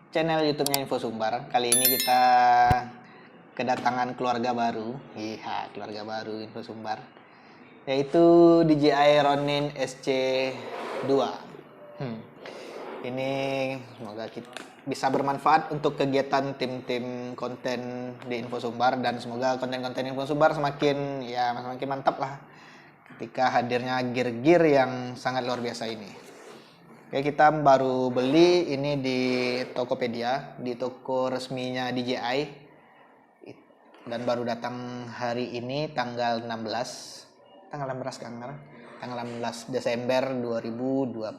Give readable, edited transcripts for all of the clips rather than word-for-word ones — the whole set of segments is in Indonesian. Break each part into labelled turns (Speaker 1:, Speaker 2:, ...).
Speaker 1: channel YouTube-nya Info Sumbar. Kali ini kita kedatangan keluarga baru. Iya, keluarga baru Info Sumbar. Yaitu DJI Ronin SC2. Ini semoga kita bisa bermanfaat untuk kegiatan tim-tim konten di Info Sumbar, dan semoga konten-konten Info Sumbar semakin mantap lah ketika hadirnya gear-gear yang sangat luar biasa ini. Oke, kita baru beli ini di Tokopedia, di toko resminya DJI, dan baru datang hari ini tanggal 16 Desember 2021.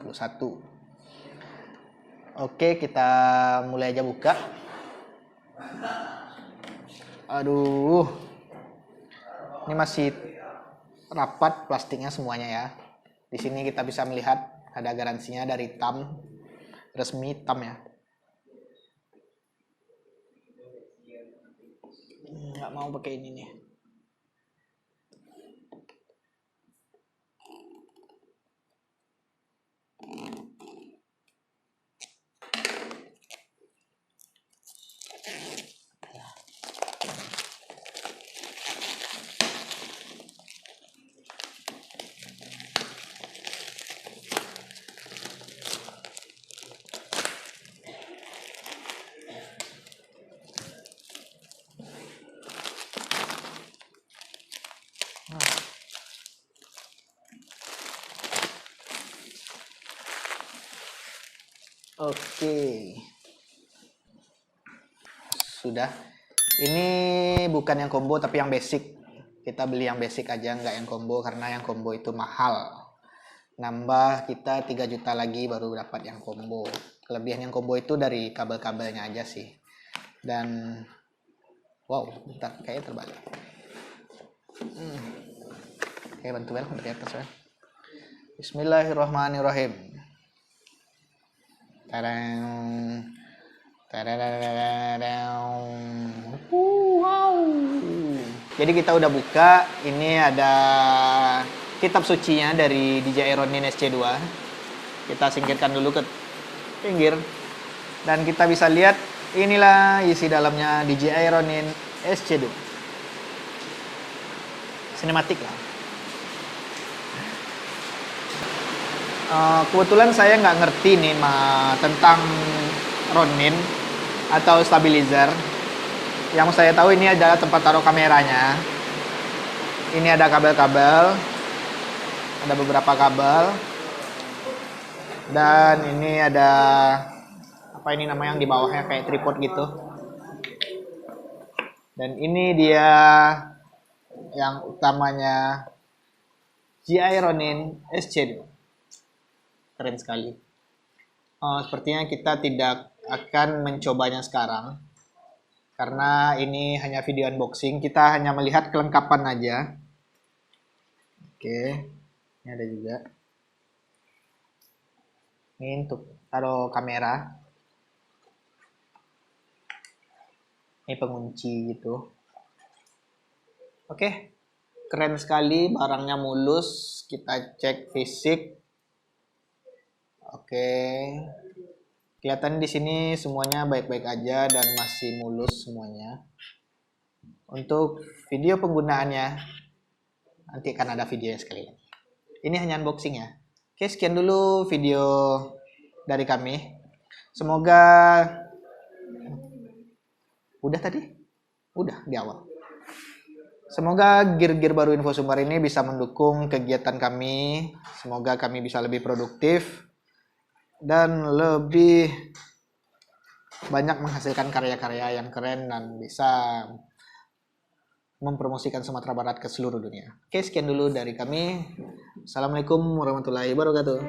Speaker 1: Oke, kita mulai aja buka. Aduh, ini masih rapat plastiknya semuanya ya. Di sini kita bisa melihat ada garansinya dari TAM, resmi TAM ya. Nggak mau pakai ini nih. Oke, sudah. Ini bukan yang combo tapi yang basic. Kita beli yang basic aja, nggak yang combo, karena yang combo itu mahal. Nambah kita 3 juta lagi baru dapat yang combo. Kelebihan yang combo itu dari kabel-kabelnya aja sih. Dan wow, bentar, kayaknya terbalik. Oke, bantu bel dari atas ya. Bismillahirrahmanirrahim. Wow. Jadi kita udah buka. Ini ada kitab sucinya dari DJI Ronin SC2. Kita singkirkan dulu ke pinggir, dan kita bisa lihat inilah isi dalamnya DJI Ronin SC2. Sinematik lah. Kebetulan saya nggak ngerti nih tentang Ronin atau stabilizer. Yang saya tahu ini adalah tempat taruh kameranya. Ini ada kabel-kabel, ada beberapa kabel, dan ini ada apa ini namanya yang di bawahnya kayak tripod gitu. Dan ini dia yang utamanya DJI Ronin SC2. Keren sekali. Sepertinya kita tidak akan mencobanya sekarang, karena ini hanya video unboxing. Kita hanya melihat kelengkapan aja. Oke, ini ada juga. Ini untuk taruh kamera. Ini pengunci gitu. Oke, keren sekali. Barangnya mulus. Kita cek fisik. Oke, kelihatan di sini semuanya baik-baik aja dan masih mulus semuanya. Untuk video penggunaannya nanti akan ada videonya sekali lagi. Ini hanya unboxing ya. Oke, sekian dulu video dari kami. Semoga udah tadi? Udah di awal. Semoga gear-gear baru Info Sumbar ini bisa mendukung kegiatan kami. Semoga kami bisa lebih produktif dan lebih banyak menghasilkan karya-karya yang keren dan bisa mempromosikan Sumatera Barat ke seluruh dunia. Oke, sekian dulu dari kami. Assalamualaikum warahmatullahi wabarakatuh.